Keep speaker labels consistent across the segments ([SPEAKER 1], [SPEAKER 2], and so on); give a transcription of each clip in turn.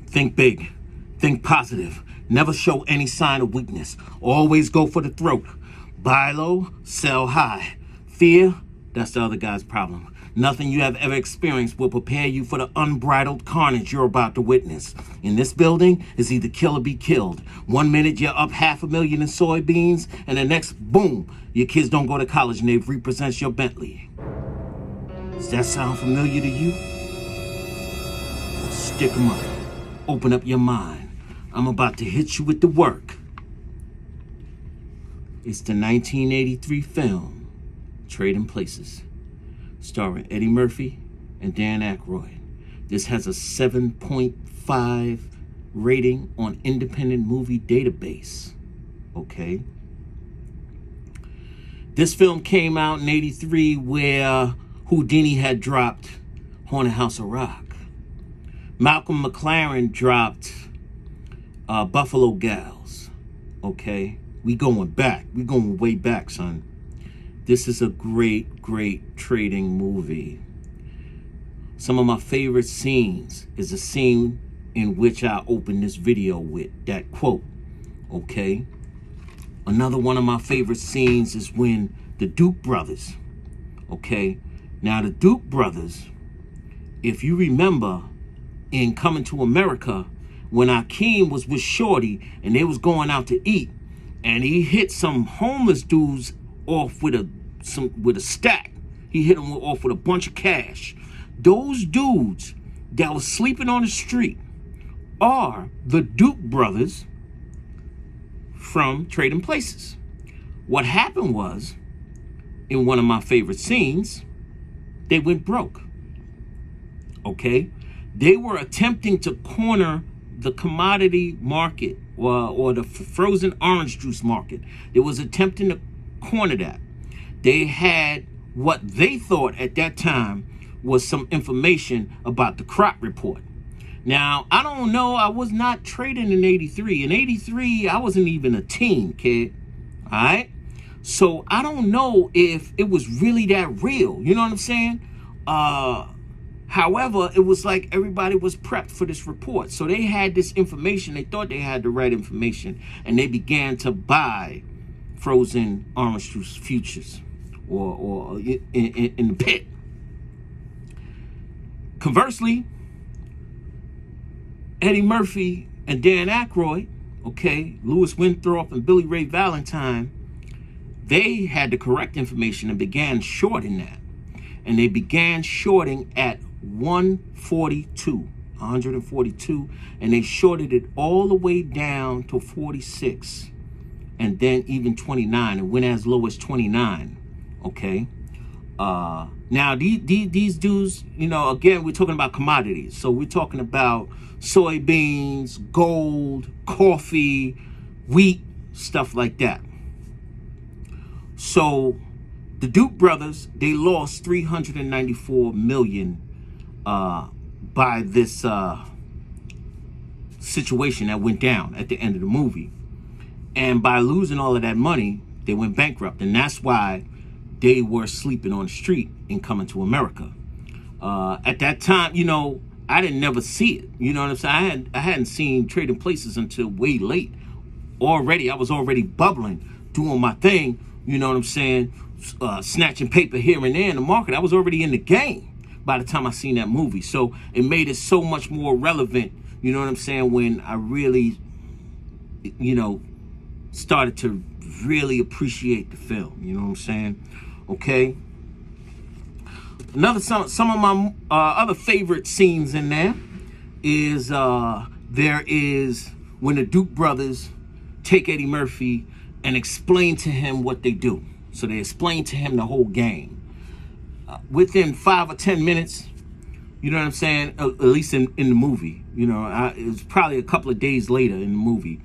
[SPEAKER 1] Think big. Think positive. Never show any sign of weakness. Always go for the throat. Buy low, sell high. Fear, that's the other guy's problem. Nothing you have ever experienced will prepare you for the unbridled carnage you're about to witness. In this building, it's either kill or be killed. 1 minute you're up $500,000 in soybeans, and the next, boom, your kids don't go to college and they represents your Bentley. Does that sound familiar to you? Stick 'em up. Open up your mind. I'm about to hit you with the work. It's the 1983 film, Trading Places, starring Eddie Murphy and Dan Aykroyd. This has a 7.5 rating on Independent Movie Database. Okay. This film came out in 83 where Houdini had dropped Haunted House of Rock. Malcolm McLaren dropped Buffalo Gals. Okay. We going back. We going way back, son. This is a great, great trading movie. Some of my favorite scenes is a scene in which I open this video with that quote. Okay. Another one of my favorite scenes is when the Duke brothers. Okay. Now the Duke brothers, if you remember in Coming to America, when Akeem was with Shorty and they was going out to eat, and he hit some homeless dudes off with a stack. He hit them off with a bunch of cash. Those dudes that was sleeping on the street are the Duke brothers from Trading Places. What happened was, in one of my favorite scenes, they went broke. Okay? They were attempting to corner the commodity market or the frozen orange juice market. They was attempting to corner that. They had what they thought at that time was some information about the crop report. Now, I don't know. I was not trading in 83. In 83, I wasn't even a teen, kid. All right? So I don't know if it was really that real. You know what I'm saying? However, it was like everybody was prepped for this report. So they had this information. They thought they had the right information. And they began to buy frozen orange juice futures or in the pit. Conversely, Eddie Murphy and Dan Aykroyd, okay, Louis Winthrop and Billy Ray Valentine, they had the correct information and began shorting that. And they began shorting at 142, and they shorted it all the way down to 46, and then even 29. It went as low as 29. Okay. Now these dudes, you know, again, we're talking about commodities. So we're talking about soybeans, gold, coffee, wheat, stuff like that. So the Duke brothers, they lost $394 million by this situation that went down at the end of the movie. And by losing all of that money, they went bankrupt. And that's why they were sleeping on the street in Coming to America. At that time, you know, I didn't never see it. You know what I'm saying? I hadn't seen Trading Places until way late. Already, I was already bubbling, doing my thing. You know what I'm saying? Snatching paper here and there in the market. I was already in the game by the time I seen that movie. So it made it so much more relevant, you know what I'm saying, when I really, you know, started to really appreciate the film. You know what I'm saying? Okay. Some of my other favorite scenes in there is there is when the Duke brothers take Eddie Murphy and explain to him what they do. So they explain to him the whole game. Within 5 or 10 minutes, you know what I'm saying? At least in the movie, you know, it was probably a couple of days later in the movie.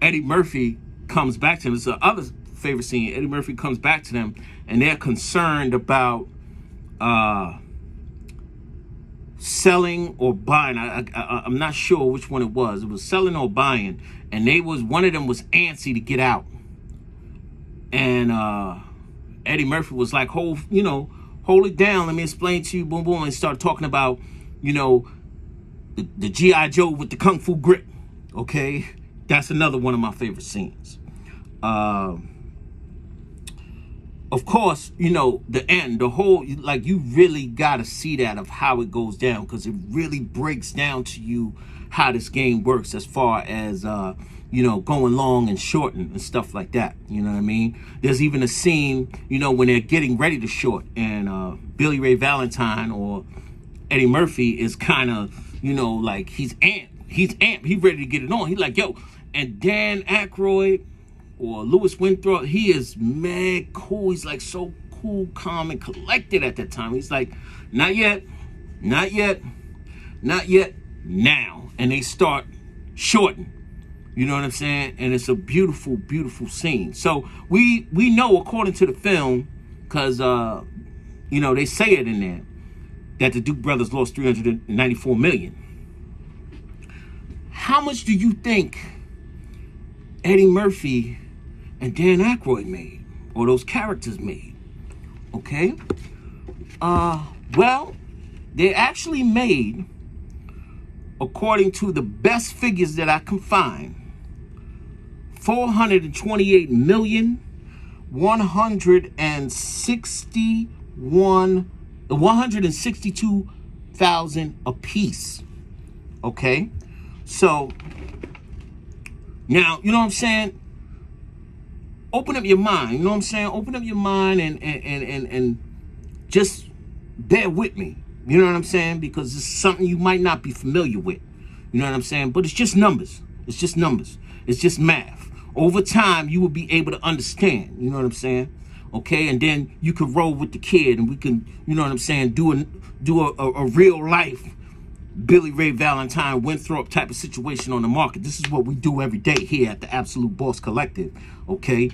[SPEAKER 1] Eddie Murphy comes back to him. It's the other favorite scene. Eddie Murphy comes back to them, and they're concerned about selling or buying. I'm not sure which one it was. It was selling or buying, and one of them was antsy to get out. And Eddie Murphy was like, hold it down. Let me explain to you. Boom, boom. And start talking about, you know, the G.I. Joe with the Kung Fu grip. Okay, that's another one of my favorite scenes. Of course, you know, the end, the whole, like, you really got to see that of how it goes down, because it really breaks down to you how this game works as far as, you know, going long and shorting and stuff like that. You know what I mean? There's even a scene, you know, when they're getting ready to short, and Billy Ray Valentine or Eddie Murphy is kind of, you know, like, he's amped. He's ready to get it on. He's like, yo. And Dan Aykroyd or Louis Winthrop, he is mad cool. He's like so cool, calm, and collected at that time. He's like, not yet, not yet, not yet, now. And they start shorting. You know what I'm saying? And it's a beautiful, beautiful scene. So we know, according to the film, because, you know, they say it in there, that the Duke brothers lost $394 million. How much do you think Eddie Murphy and Dan Aykroyd made, or those characters made? Okay. Well, they actually made, according to the best figures that I can find, $162,000 a piece. Okay. So now, you know what I'm saying? Open up your mind. You know what I'm saying? Open up your mind and just bear with me. You know what I'm saying? Because it's something you might not be familiar with. You know what I'm saying? But it's just numbers. It's just numbers. It's just math. Over time, you will be able to understand. You know what I'm saying? Okay, and then you can roll with the kid, and we can, you know what I'm saying, do a real life Billy Ray Valentine, Winthrop type of situation on the market. This is what we do every day here at the Absolute Boss Collective. Okay,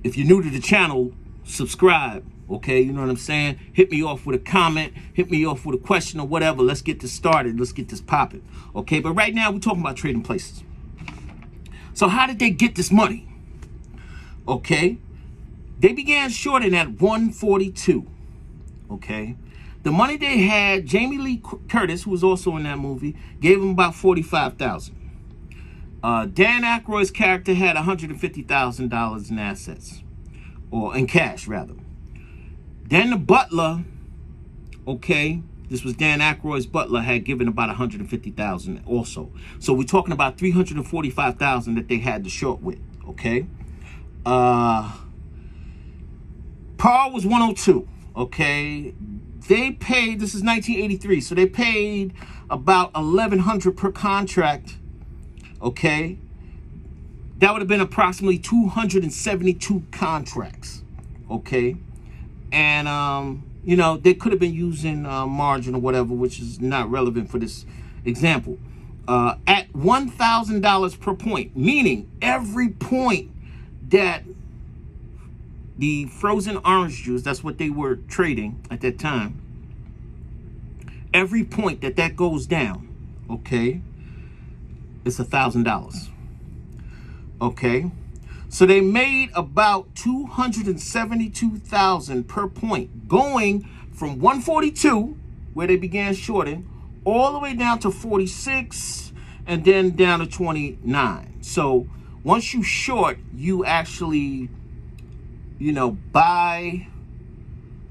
[SPEAKER 1] if you're new to the channel, subscribe. Okay, you know what I'm saying? Hit me off with a comment, hit me off with a question or whatever. Let's get this started. Let's get this popping. Okay, but right now we're talking about trading places. So how did they get this money? Okay, they began shorting at 142. Okay, the money they had, Jamie Lee Curtis, who was also in that movie, gave him about $45,000. Dan Aykroyd's character had $150,000 in assets, or in cash rather. Then the butler, okay, this was Dan Aykroyd's butler, had given about $150,000 also. So we're talking about $345,000 that they had to short with. Okay, par was 102. Okay, they paid. This is 1983, so they paid about $1,100 per contract. Okay, that would have been approximately 272 contracts. Okay, and you know, they could have been using margin or whatever, which is not relevant for this example. At $1,000 per point, meaning every point that the frozen orange juice, that's what they were trading at that time, every point that goes down, okay, it's $1,000. Okay, so they made about $272,000 per point, going from 142, where they began shorting, all the way down to 46, and then down to 29. So once you short, you actually, you know, buy,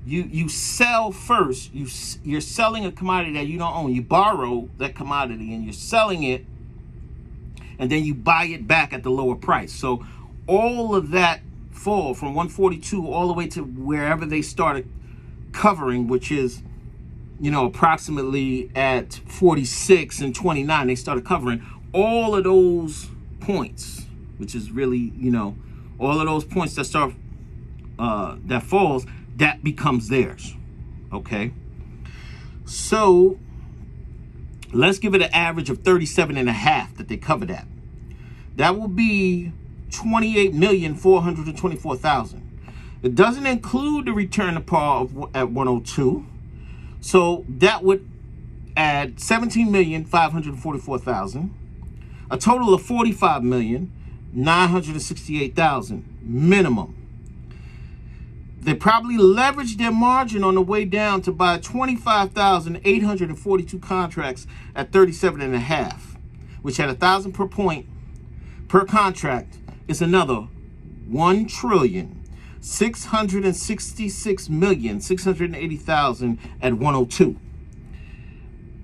[SPEAKER 1] you sell first. You're selling a commodity that you don't own. You borrow that commodity and you're selling it, and then you buy it back at the lower price. So all of that fall from 142 all the way to wherever they started covering, which is, you know, approximately at 46 and 29, they started covering all of those points, which is really, you know, all of those points that start, that falls, that becomes theirs. Okay, so let's give it an average of 37.5 that they covered at. That will be $28,424,000. It doesn't include the return to par at 102. So that would add $17,544,000. A total of $45,968,000 minimum. They probably leveraged their margin on the way down to buy 25,842 contracts at 37.5, which at 1,000 per point per contract is another 1,666,680,000 at 102.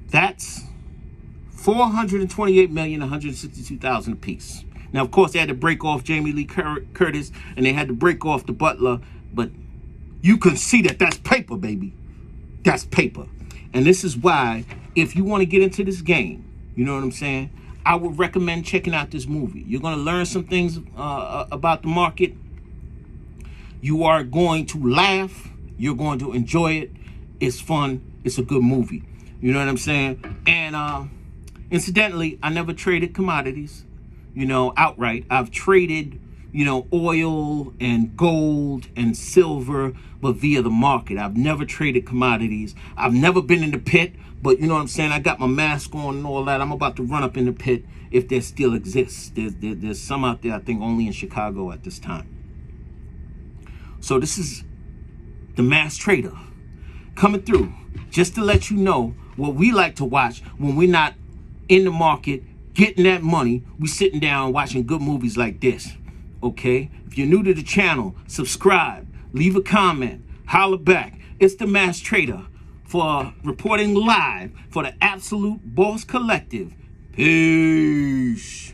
[SPEAKER 1] That's 428,162,000 apiece. Now, of course, they had to break off Jamie Lee Curtis, and they had to break off the Butler, but you can see that that's paper, baby. That's paper. And this is why, if you want to get into this game, you know what I'm saying, I would recommend checking out this movie. You're going to learn some things about the market. You are going to laugh. You're going to enjoy it. It's fun. It's a good movie. You know what I'm saying? And incidentally, I never traded commodities, outright. I've traded, oil and gold and silver, but via the market. I've never traded commodities. I've never been in the pit, but you know what I'm saying? I got my mask on and all that. I'm about to run up in the pit if there still exists. There's some out there, I think, only in Chicago at this time. So this is the Mass Trader coming through just to let you know what we like to watch when we're not in the market getting that money. We sitting down watching good movies like this. Okay? If you're new to the channel, subscribe, leave a comment, holler back. It's the Mass Trader for reporting live for the Absolute Boss Collective. Peace.